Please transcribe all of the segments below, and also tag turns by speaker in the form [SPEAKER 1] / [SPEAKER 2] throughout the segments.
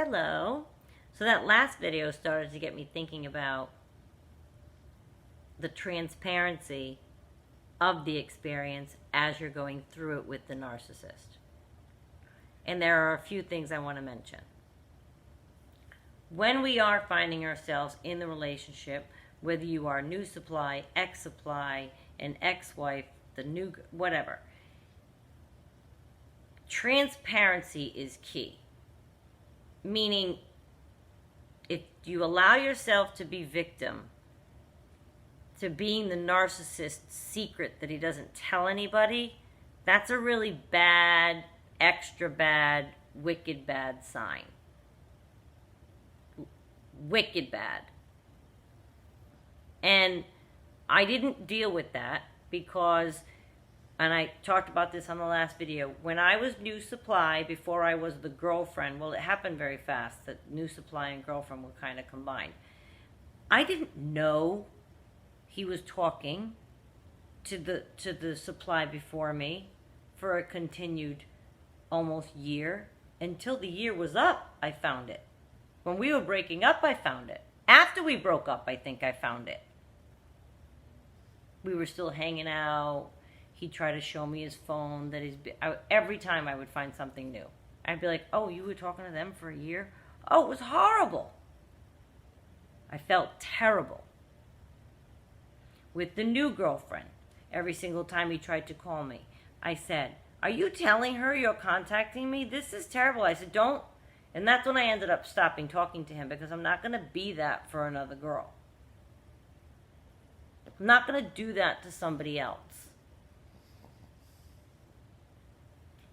[SPEAKER 1] Hello. So that last video started to get me thinking about the transparency of the experience as you're going through it with the narcissist. And there are a few things I want to mention. When we are finding ourselves in the relationship, whether you are new supply, ex-supply, an ex-wife, the new, whatever, transparency is key. Meaning, if you allow yourself to be victim to being the narcissist's secret that he doesn't tell anybody, that's a really bad, extra bad, wicked bad sign. Wicked bad. And I didn't deal with that because, and I talked about this on the last video, when I was new supply, before I was the girlfriend, well, it happened very fast that new supply and girlfriend were kind of combined. I didn't know he was talking to the supply before me for a continued almost year. Until the year was up, I found it. When we were breaking up, I found it. After we broke up, I think I found it. We were still hanging out. He'd try to show me his phone. Every time I would find something new, I'd be like, oh, you were talking to them for a year? Oh, it was horrible. I felt terrible. With the new girlfriend, every single time he tried to call me, I said, are you telling her you're contacting me? This is terrible. I said, don't. And that's when I ended up stopping talking to him, because I'm not going to be that for another girl. I'm not going to do that to somebody else.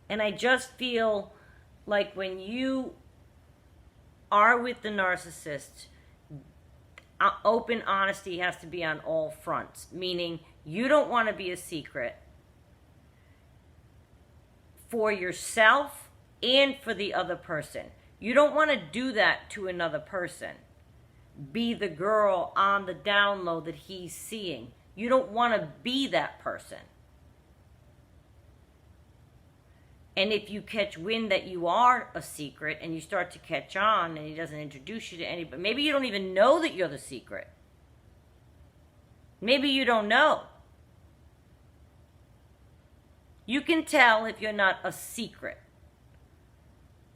[SPEAKER 1] And I just feel like when you are with the narcissist, open honesty has to be on all fronts. Meaning, you don't want to be a secret for yourself and for the other person. You don't want to do that to another person. Be the girl on the down low that he's seeing. You don't want to be that person. And if you catch wind that you are a secret and you start to catch on and he doesn't introduce you to anybody, maybe you don't even know that you're the secret. Maybe you don't know. You can tell if you're not a secret.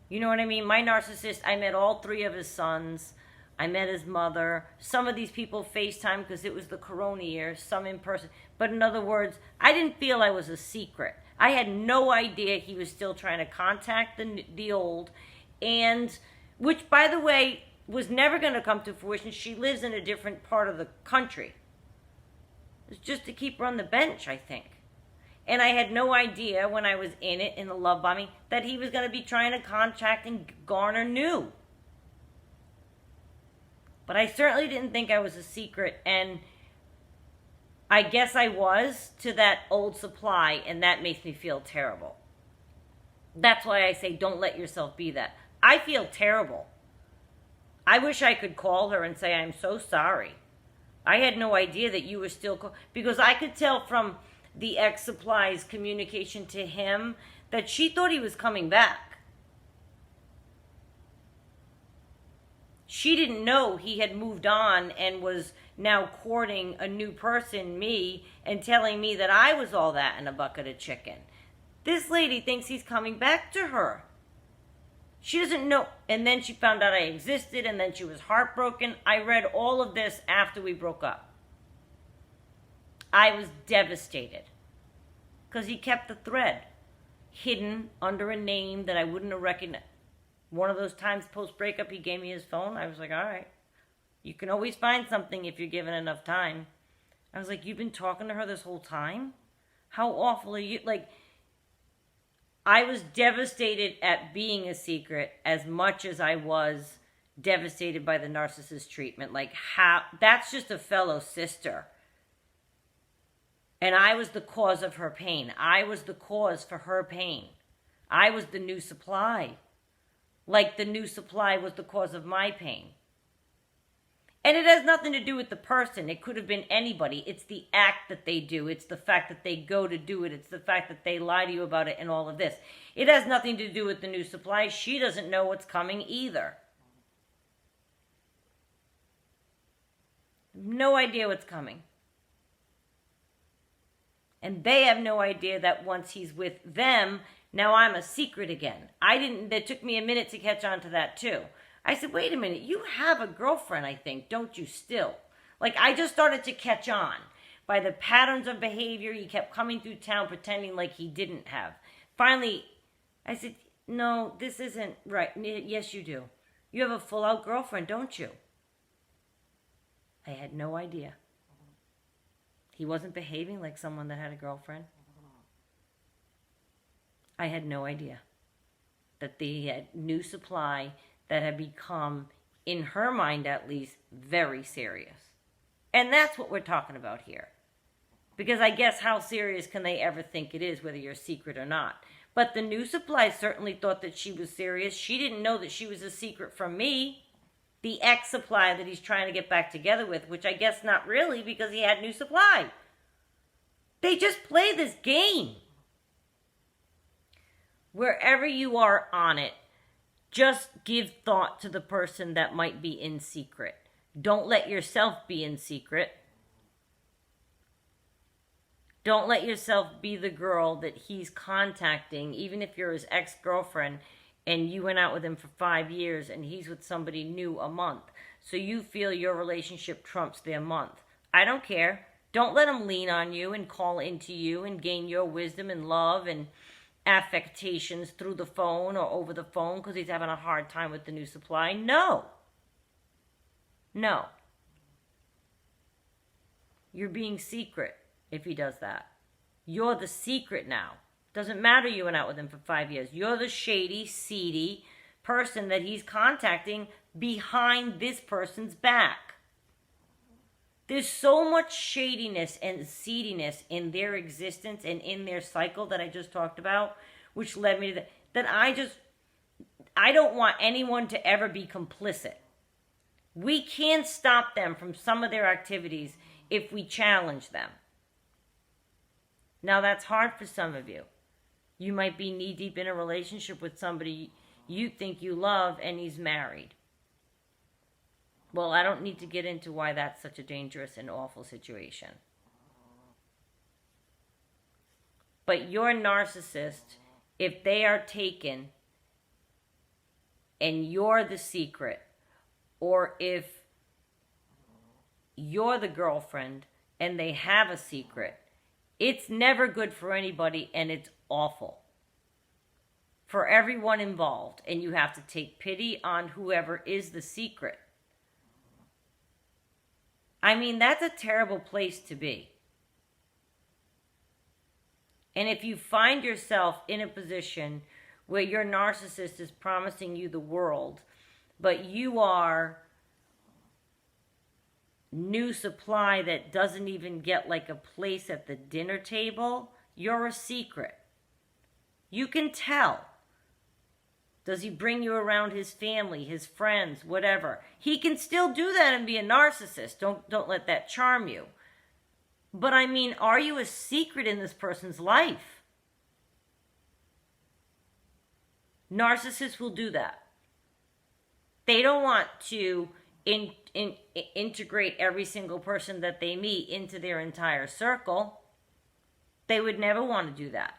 [SPEAKER 1] You know what I mean? My narcissist, I met all 3 of his sons. I met his mother. Some of these people FaceTime because it was the corona year, some in person. But in other words, I didn't feel I was a secret. I had no idea he was still trying to contact the old, and which, by the way, was never going to come to fruition. She lives in a different part of the country. It's just to keep her on the bench, I think. And I had no idea when I was in it, in the love bombing, that he was going to be trying to contact and garner new. But I certainly didn't think I was a secret, and I guess I was to that old supply, and that makes me feel terrible. That's why I say don't let yourself be that. I feel terrible. I wish I could call her and say, I'm so sorry. I had no idea that you were still because I could tell from the ex-supply's communication to him that she thought he was coming back. She didn't know he had moved on and was now courting a new person, me, and telling me that I was all that in a bucket of chicken. This lady thinks he's coming back to her. She doesn't know. And then she found out I existed, and then she was heartbroken. I read all of this after we broke up. I was devastated because he kept the thread hidden under a name that I wouldn't have recognized. One of those times post-breakup, he gave me his phone. I was like, all right. You can always find something if you're given enough time. I was like, you've been talking to her this whole time? How awful are you? Like, I was devastated at being a secret as much as I was devastated by the narcissist treatment. Like, how? That's just a fellow sister. And I was the cause of her pain. I was the cause for her pain. I was the new supply. Like the new supply was the cause of my pain. And it has nothing to do with the person. It could have been anybody. It's the act that they do. It's the fact that they go to do it. It's the fact that they lie to you about it and all of this. It has nothing to do with the new supply. She doesn't know what's coming either. No idea what's coming. And they have no idea that once he's with them, now I'm a secret again. It took me a minute to catch on to that too. I said, wait a minute, you have a girlfriend, I think, don't you still? Like, I just started to catch on by the patterns of behavior. He kept coming through town pretending like he didn't have. Finally, I said, no, this isn't right. Yes, you do. You have a full-out girlfriend, don't you? I had no idea. He wasn't behaving like someone that had a girlfriend. I had no idea that they had new supply that had become, in her mind at least, very serious. And that's what we're talking about here. Because I guess how serious can they ever think it is, whether you're a secret or not? But the new supply certainly thought that she was serious. She didn't know that she was a secret from me. The ex-supply that he's trying to get back together with, which I guess not really, because he had new supply. They just play this game. Wherever you are on it, just give thought to the person that might be in secret. Don't let yourself be in secret. Don't let yourself be the girl that he's contacting, even if you're his ex-girlfriend and you went out with him for 5 years and he's with somebody new a month. So you feel your relationship trumps their month. I don't care. Don't let him lean on you and call into you and gain your wisdom and love and affectations through the phone or over the phone because he's having a hard time with the new supply. No. You're being secret if he does that. You're the secret now. Doesn't matter you went out with him for 5 years. You're the shady, seedy person that he's contacting behind this person's back. There's so much shadiness and seediness in their existence and in their cycle that I just talked about, which led me to that I don't want anyone to ever be complicit. We can stop them from some of their activities if we challenge them. Now that's hard for some of you. You might be knee-deep in a relationship with somebody you think you love and he's married. Well, I don't need to get into why that's such a dangerous and awful situation. But your narcissist, if they are taken and you're the secret, or if you're the girlfriend and they have a secret, it's never good for anybody and it's awful for everyone involved. And you have to take pity on whoever is the secret. I mean, that's a terrible place to be. And if you find yourself in a position where your narcissist is promising you the world, but you are new supply that doesn't even get like a place at the dinner table, you're a secret. You can tell. Does he bring you around his family, his friends, whatever? He can still do that and be a narcissist. Don't let that charm you. But I mean, are you a secret in this person's life? Narcissists will do that. They don't want to integrate every single person that they meet into their entire circle. They would never want to do that.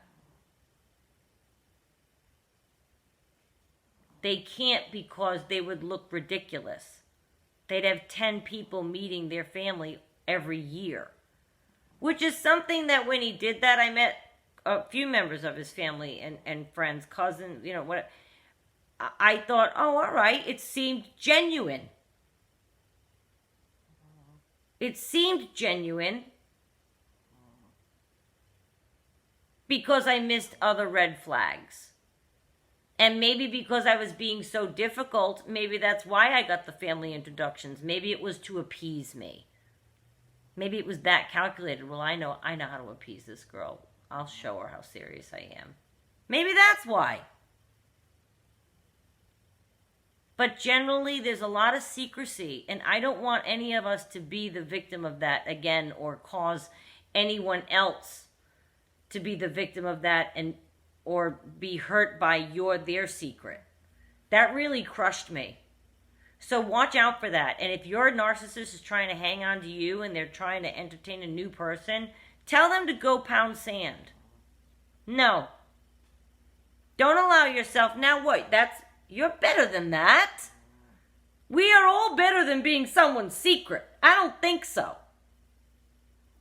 [SPEAKER 1] They can't because they would look ridiculous. They'd have 10 people meeting their family every year. Which is something that when he did that, I met a few members of his family and friends, cousins, what. I thought, oh, all right, it seemed genuine. It seemed genuine because I missed other red flags. And maybe because I was being so difficult, maybe that's why I got the family introductions. Maybe it was to appease me. Maybe it was that calculated. Well, I know how to appease this girl. I'll show her how serious I am. Maybe that's why. But generally, there's a lot of secrecy, and I don't want any of us to be the victim of that again, or cause anyone else to be the victim of that, and or be hurt by their secret. That really crushed me. So watch out for that. And if your narcissist is trying to hang on to you and they're trying to entertain a new person, tell them to go pound sand. No. Don't allow yourself. Now what? You're better than that. We are all better than being someone's secret. I don't think so.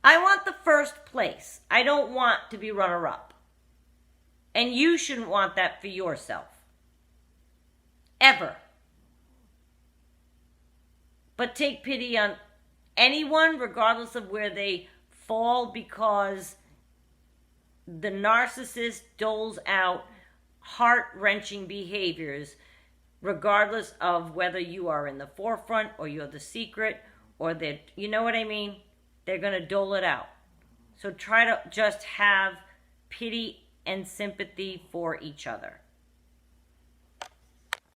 [SPEAKER 1] I want the first place. I don't want to be runner-up. And you shouldn't want that for yourself. Ever. But take pity on anyone, regardless of where they fall, because the narcissist doles out heart-wrenching behaviors, regardless of whether you are in the forefront or you're the secret, or you know what I mean? They're going to dole it out. So try to just have pity and sympathy for each other.